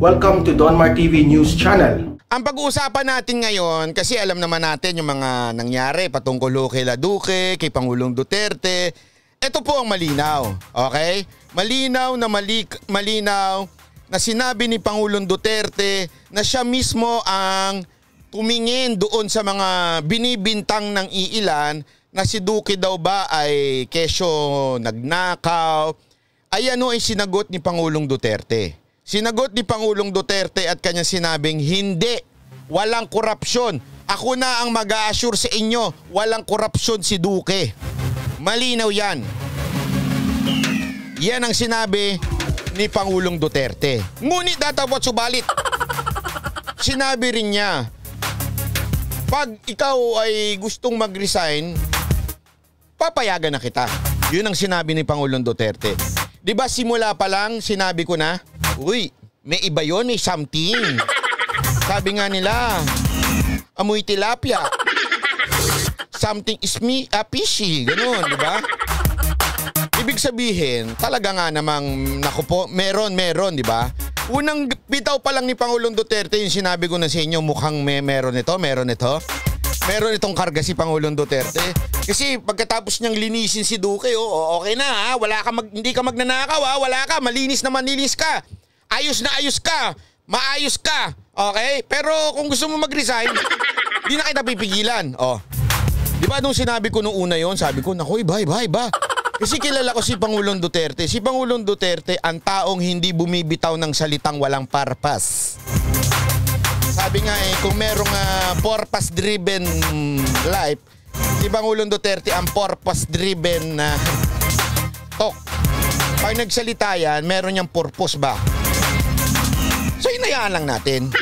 Welcome to Donmar TV News Channel. Ang pag-uusapan natin ngayon, kasi alam naman natin yung mga nangyari patungkol kay Duque, kay Pangulong Duterte. Ito po ang malinaw, okay? Malinaw na sinabi ni Pangulong Duterte na siya mismo ang tumingin doon sa mga binibintang ng iilan na si Duque daw ba ay kesyo nagnakaw. Ay ano ay sinagot ni Pangulong Duterte. Sinagot ni Pangulong Duterte at kanyang sinabing hindi, walang korupsyon. Ako na ang mag-a-assure sa inyo, walang korupsyon si Duque. Malinaw yan. Yan ang sinabi ni Pangulong Duterte. Ngunit datapot subalit, sinabi rin niya, pag ikaw ay gustong mag-resign, papayagan na kita. Yun ang sinabi ni Pangulong Duterte. Diba simula pa lang sinabi ko na, uy, may iba yun, may something. Sabi nga nila, amoy tilapia. Something is fishy. Ganun, di ba? Ibig sabihin, talaga nga namang, naku po, meron, di ba? Unang bitaw pa lang ni Pangulong Duterte, yung sinabi ko na sa inyo, mukhang meron ito. Meron itong karga si Pangulong Duterte. Kasi pagkatapos niyang linisin si Duque, okay na ha, hindi ka magnanakaw ha, malinis ka. Ayos na ayos ka. Maayos ka. Okay? Pero kung gusto mo mag-resign, di na kita pipigilan. Di ba nung sinabi ko nung una yon, sabi ko, naku, iba. Kasi kilala ko si Pangulong Duterte. Si Pangulong Duterte, ang taong hindi bumibitaw ng salitang walang parpas. Sabi nga kung merong purpose-driven life, si Pangulong Duterte ang purpose-driven talk. Pag nagsalita yan, meron niyang purpose ba? So, inayaan lang natin.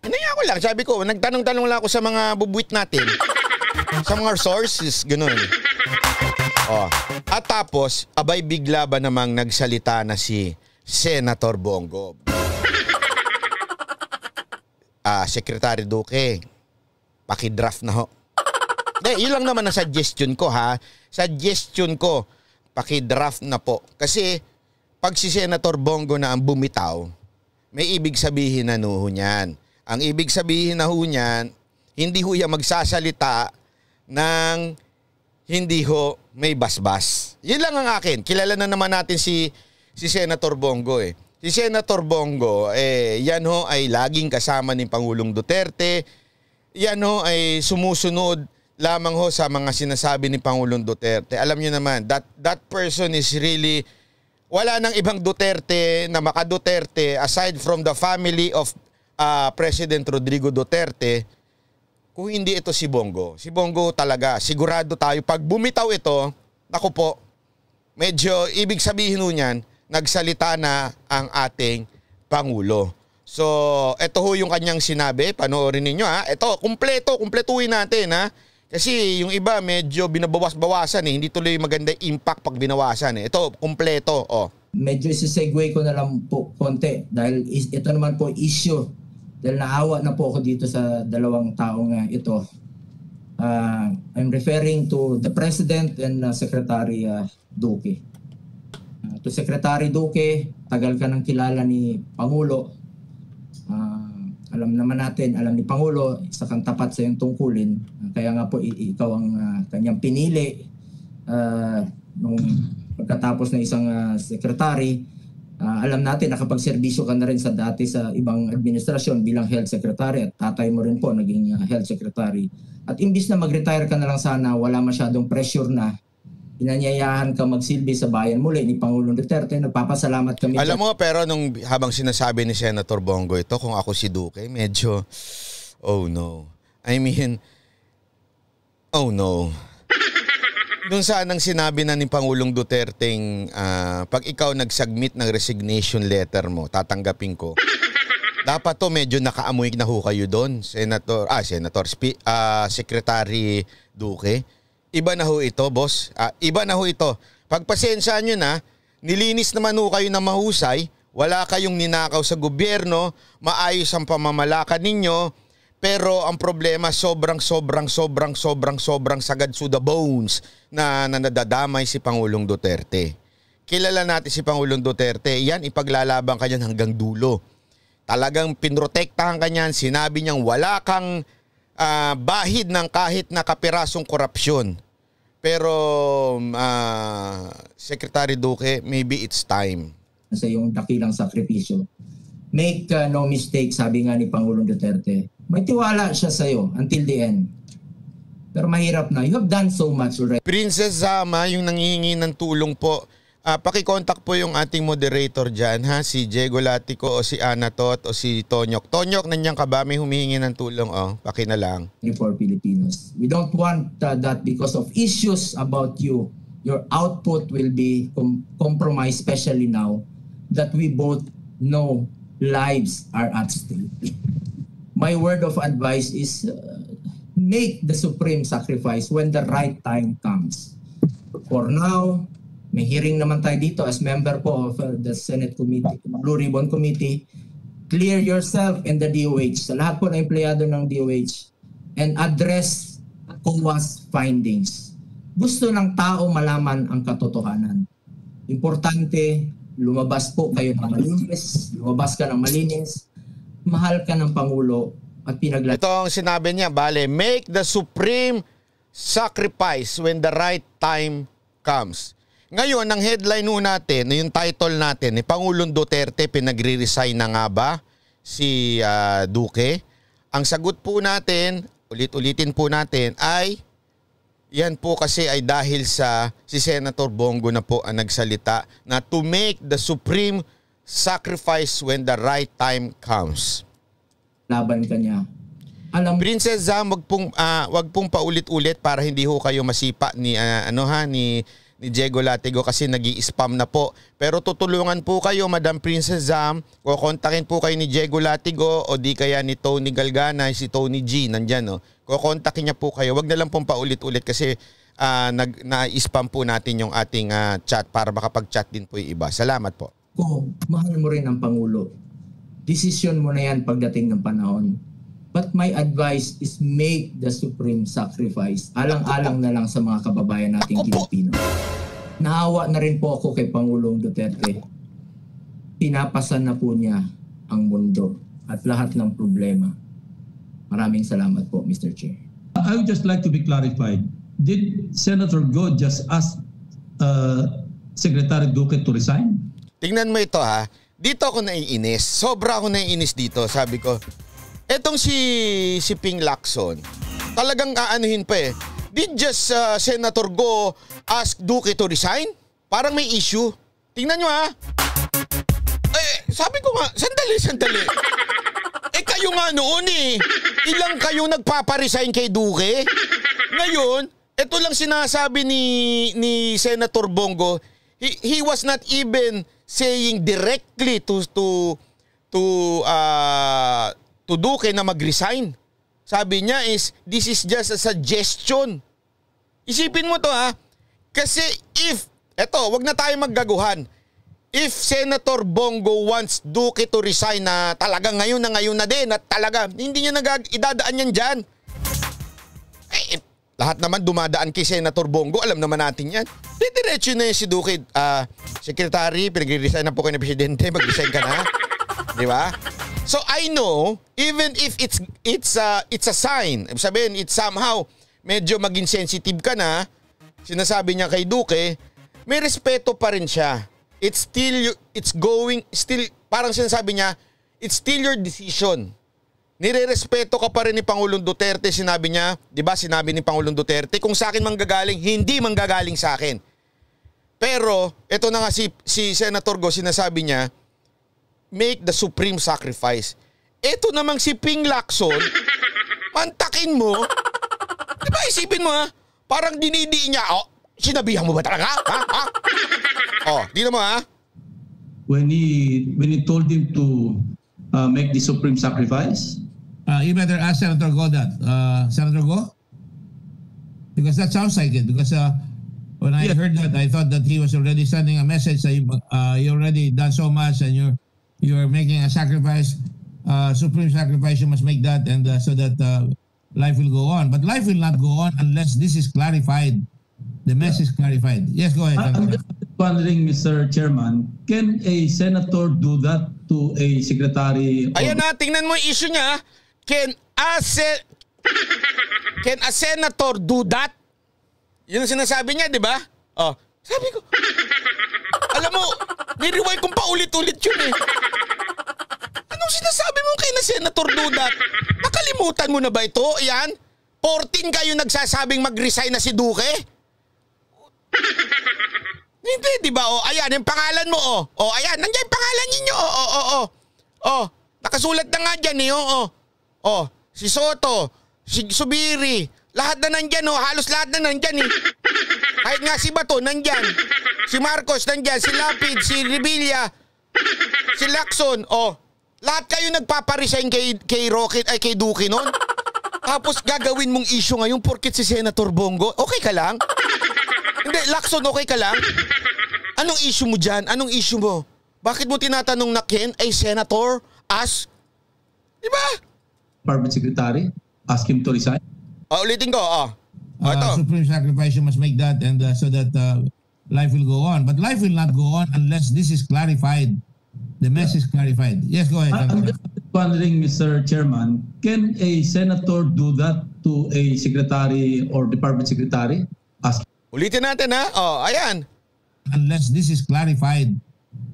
Inayaan ko lang. Sabi ko, nagtanong-tanong lang ako sa mga bubuit natin. Sa mga sources, gano'n. At tapos, abay bigla ba namang nagsalita na si Senator Bongo? Secretary Duque, pakidraft na ho. Yun lang naman ang suggestion ko ha. Suggestion ko, pakidraft na po. Kasi, pag si Senator Bongo na ang bumitaw, may ibig sabihin na ho niyan. Ang ibig sabihin na ho niyan, hindi ho yan magsasalita ng hindi ho may basbas. Yun lang ang akin. Kilala na naman natin si Senator Bongo Si Senator Bongo, yan ho ay laging kasama ni Pangulong Duterte. Yan ho ay sumusunod lamang ho sa mga sinasabi ni Pangulong Duterte. Alam nyo naman, that person is really... Wala nang ibang Duterte na maka-Duterte aside from the family of President Rodrigo Duterte kung hindi ito si Bongo. Si Bongo talaga, sigurado tayo. Pag bumitaw ito, naku po, medyo ibig sabihin niyan, nagsalita na ang ating Pangulo. So, ito ho yung kanyang sinabi. Panoorin ninyo ha. Ito, kumpletuhin natin ha. Kasi yung iba medyo binabawas-bawasan hindi tuloy maganda impact pag binawasan Ito, kumpleto. Medyo isi-segue ko na lang po konti dahil ito naman po issue dahil naawa na po ako dito sa dalawang taong ito. I'm referring to the President and Secretary Duque. To Secretary Duque, tagal ka nang kilala ni Pangulo. Alam naman natin, alam ni Pangulo, isa kang tapat sa iyong tungkulin. Kaya nga po ikaw ang kanyang pinili nung pagkatapos ng isang secretary. Alam natin nakapagserbisyo ka na rin dati sa ibang administrasyon bilang health secretary at tatay mo rin po naging health secretary. At imbis na mag-retire ka na lang sana, wala masyadong pressure na, inanyayahan ka magsilbi sa bayan muli ni Pangulong Duterte. Nagpapasalamat kami. Alam mo, pero habang sinasabi ni Senator Bongo ito, kung ako si Duque, medyo, oh no. I mean, oh no. Doon saan ang sinabi na ni Pangulong Duterte, pag ikaw nag-submit ng resignation letter mo, tatanggapin ko. Dapat to medyo nakaamoy na ho kayo doon, Secretary Duque. Iba na ho ito, boss. Iba na ho ito. Pagpasensyaan nyo na, nilinis naman ho kayo na mahusay, wala kayong ninakaw sa gobyerno, maayos ang pamamalakad ninyo, pero ang problema sobrang sagad to the bones na nadadamay si Pangulong Duterte. kilala natin si Pangulong Duterte. Yan, ipaglalaban ka niyan hanggang dulo. Talagang pinrotektahan ka niyan. Sinabi niyang wala kang bahid ng kahit na kapirasong korupsyon. Pero, Secretary Duque, maybe it's time. Sa yung dakilang sakripisyo. Make no mistake, sabi nga ni Pangulong Duterte. May tiwala siya sa'yo until the end. Pero mahirap na. You have done so much already. Princess Zama, yung nangihingi ng tulong po, pakicontact po yung ating moderator dyan, ha? Si Diego Latico o si Anatot o si Tonyok. Tonyok, nandiyan ka ba? May humihingi ng tulong, paki na lang. For Filipinos. We don't want that because of issues about you. Your output will be compromised, especially now that we both know lives are at stake. My word of advice is make the supreme sacrifice when the right time comes. For now, may hearing naman tayo dito as member po of the Senate Committee, Blue Ribbon Committee. Clear yourself in the DOH, sa lahat po ng empleyado ng DOH, and address COA's findings. Gusto ng tao malaman ang katotohanan. Importante, lumabas po kayo ng malinis, lumabas ka ng malinis, mahal ka ng Pangulo at pinaglalagay. Ito ang sinabi niya, bale, make the supreme sacrifice when the right time comes. Ngayon, ang headline natin, yung title natin, ni Pangulong Duterte, pinagre-resign na nga ba si Duque? Ang sagot po natin, ulit-ulitin po natin, ay yan po kasi ay dahil sa si Senator Bongo na po ang nagsalita na to make the supreme sacrifice when the right time comes. Laban ka niya. Princess Zam, wag pong paulit-ulit para hindi ho kayo masipa ni ni Diego Latigo kasi nag-i-spam na po. Pero tutulungan po kayo, Madam Princess Zam, o kontakin po kayo ni Diego Latigo o di kaya ni Tony Galgana, si Tony G, nandyan, no? Kukontakin niya po kayo. Wag na lang pong paulit-ulit kasi na-spam po natin yung ating chat para makapag-chat din po yung iba. Salamat po. Mahal mo rin ang Pangulo. Desisyon mo na yan pagdating ng panahon. But my advice is make the supreme sacrifice. Alang-alang na lang sa mga kababayan nating Pilipino. Naawa na rin po ako kay Pangulong Duterte. Pinapasan na po niya ang mundo at lahat ng problema. Maraming salamat po, Mr. Chair. I would just like to be clarified. Did Senator Go just ask Secretary Duque to resign? Tingnan mo ito, ha. Dito ako naiinis. Sobra ako naiinis dito. Sabi ko, etong si Ping Lacson, talagang aanuhin pa eh. Did just Senator Go ask Duque to resign? Parang may issue. Tingnan nyo, ha. Sabi ko nga, sandali. Kayo nga noon eh. Ilang kayo nagpaparesign kay Duque? Ngayon, ito lang sinasabi ni Senator Bongo. He was not even saying directly to Duque na mag-resign. Sabi niya is, this is just a suggestion. Isipin mo to, ha. Kasi wag na tayo maggaguhan. If Senator Bongo wants Duque to resign na talagang ngayon na din at talaga hindi niya idadaan yan dyan. Lahat naman dumadaan kay Senator Bongo, alam naman natin yan. Diretso na yun si Duque. Secretary, pinag-resign na po kayo ng Presidente, mag-resign ka na. Di ba? So I know, even if it's a sign, sabihin, it's somehow medyo maging sensitive ka na, sinasabi niya kay Duque, may respeto pa rin siya. Parang sinasabi niya, it's still your decision. Nire-respeto ka pa rin ni Pangulong Duterte, sinabi niya, di ba sinabi ni Pangulong Duterte, kung sa akin manggagaling, hindi manggagaling sa akin. Pero, ito na nga si Senator Go, sinasabi niya, make the supreme sacrifice. Ito namang si Ping Lacson, mantakin mo, di ba isipin mo, ha? Parang dinidi niya, sinabihan mo ba talaga? Ha? Di naman, ha? When he told him to make the supreme sacrifice? You better ask Senator Go that. Senator Go? Because that sounds like it. Because when I heard that, I thought that he was already sending a message that you already done so much and you're making a sacrifice, supreme sacrifice. You must make that, and so that life will go on. But life will not go on unless this is clarified. The message is clarified. Yes, go ahead. Wondering, Mr. Chairman, can a senator do that to a secretary? Ayan na, tingnan mo yung issue niya. Can a senator do that? Yun ang sinasabi niya, di ba? Oh, sabi ko. Alam mo, ni-rewind kong paulit-ulit yun eh. Anong sinasabi mo kay na senator do that? Nakalimutan mo na ba ito? Ayan, 14 kayo nagsasabing mag-resign na si Duque? Hindi, di ba? Oh, ayan, yung pangalan mo, oh. Oh, ayan, nandiyan yung pangalan ninyo. Oh, nakasulat na nga dyan, eh, oh. Oh, si Soto, si Subiri, lahat na nandyan, oh. Halos lahat na nandyan, eh. Kahit nga si Bato, nandyan. Si Marcos, nandyan. Si Lapid, si Revilla, si Lacson, oh. Lahat kayo nagpaparesign kay Rocket, ay kay Duque nun. Tapos gagawin mong issue ngayon porkit si Senator Bongo. Okay ka lang? Hindi, Lacson, okay ka lang? Anong issue mo dyan? Anong issue mo? Bakit mo tinatanong na Ken ay senator? Ask? Di ba? Department Secretary, ask him to resign. Ulitin ko, ito. Supreme sacrifice, you must make that and so that life will go on. But life will not go on unless this is clarified. The mess is clarified. Yes, go ahead. I'm just wondering, Mr. Chairman, can a senator do that to a secretary or department secretary? Ask. Ulitin natin, ha? Oh, ayan. Unless this is clarified.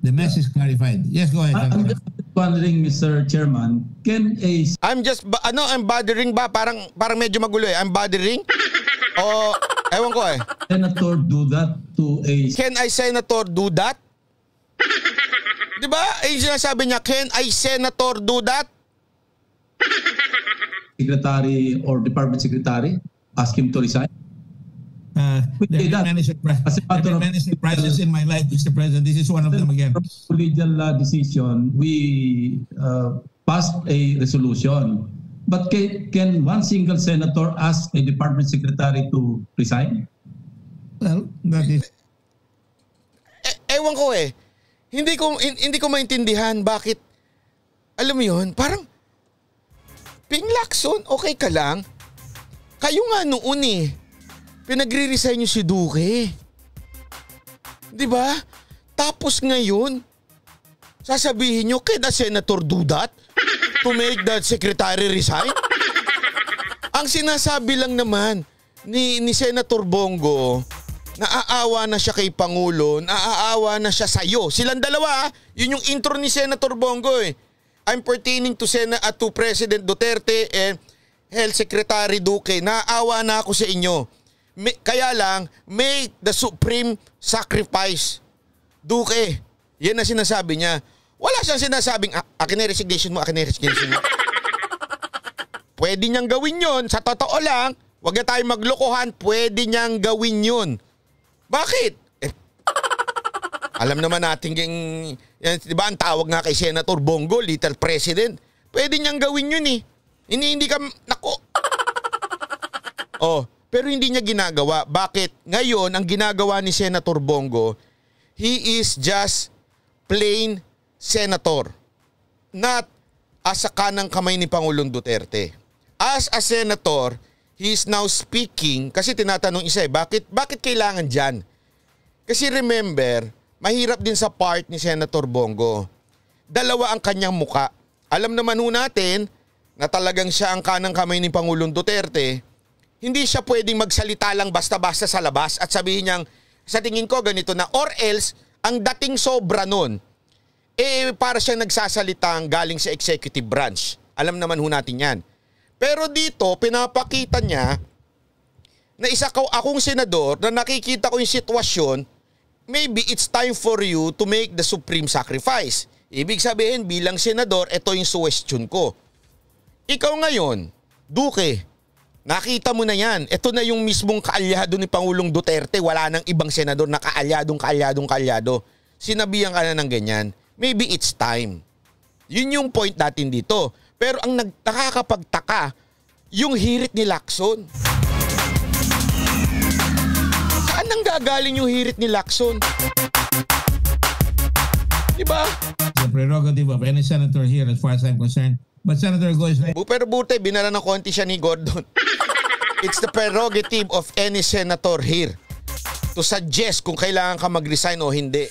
The mess is clarified. Yes, go ahead. I'm just wondering, Mr. Chairman, can a... I'm bothering ba? Parang medyo magulo eh. I'm bothering? O, ewan ko eh. Senator do that to a... Can I senator do that? Diba? Yung sinasabi niya, can I senator do that? secretary or department secretary? Ask him to resign? There are many surprises in my life, Mr. President. This is one of them again. Collegial decision, we passed a resolution. But can one single senator ask a department secretary to resign? Well, that is... Ewan ko eh. Hindi ko maintindihan bakit, alam mo yun, parang, Ping Lacson, okay ka lang? Kayo nga noon eh. Pinagre-resign nyo si Duque. Diba? Tapos ngayon, sasabihin nyo, can a senator do that? To make that secretary resign? Ang sinasabi lang naman ni Senator Bongo, naaawa na siya kay Pangulo, naaawa na siya sa'yo. Silang dalawa, yun yung intro ni Senator Bongo eh. I'm pertaining to President Duterte and Health Secretary Duque. Naaawa na ako sa inyo. Kaya lang, make the supreme sacrifice. Duque, yan na sinasabi niya. Wala siyang sinasabing, akin na resignation mo, akin na resignation mo. Pwede niyang gawin yun. Sa totoo lang, wag na tayo maglokohan, pwede niyang gawin yun. Bakit? Alam naman natin di ba ang tawag nga kay Senator Bongo, Little President. Pwede niyang gawin yun eh. Hindi ka, nako. Pero hindi niya ginagawa. Bakit? Ngayon, ang ginagawa ni Senator Bongo, he is just plain senator. Not as a kanang kamay ni Pangulong Duterte. As a senator, he is now speaking, kasi tinatanong isa bakit kailangan dyan? Kasi remember, mahirap din sa part ni Senator Bongo. Dalawa ang kanyang muka. Alam naman ho natin na talagang siya ang kanang kamay ni Pangulong Duterte. Hindi siya pwedeng magsalita lang basta-basta sa labas at sabihin niyang, sa tingin ko ganito na, or else, ang dating sobra nun, para siyang nagsasalitang galing sa executive branch. Alam naman ho natin yan. Pero dito, pinapakita niya na akong senador na nakikita ko yung sitwasyon, maybe it's time for you to make the supreme sacrifice. Ibig sabihin, bilang senador, ito yung suwestyon ko. Ikaw ngayon, Duque, nakita mo na yan. Ito na yung mismong kaalyado ni Pangulong Duterte. Wala nang ibang senador na kaalyado. Sinabihan ka na ng ganyan. Maybe it's time. Yun yung point natin dito. Pero ang nakakapagtaka, yung hirit ni Lacson. Saan nang gagaling yung hirit ni Lacson? Diba? The prerogative of any senator here as far as I'm concerned. But Senator Go is... Pero buti, binara ng konti siya ni Gordon. It's the prerogative of any senator here to suggest kung kailangan ka mag-resign o hindi.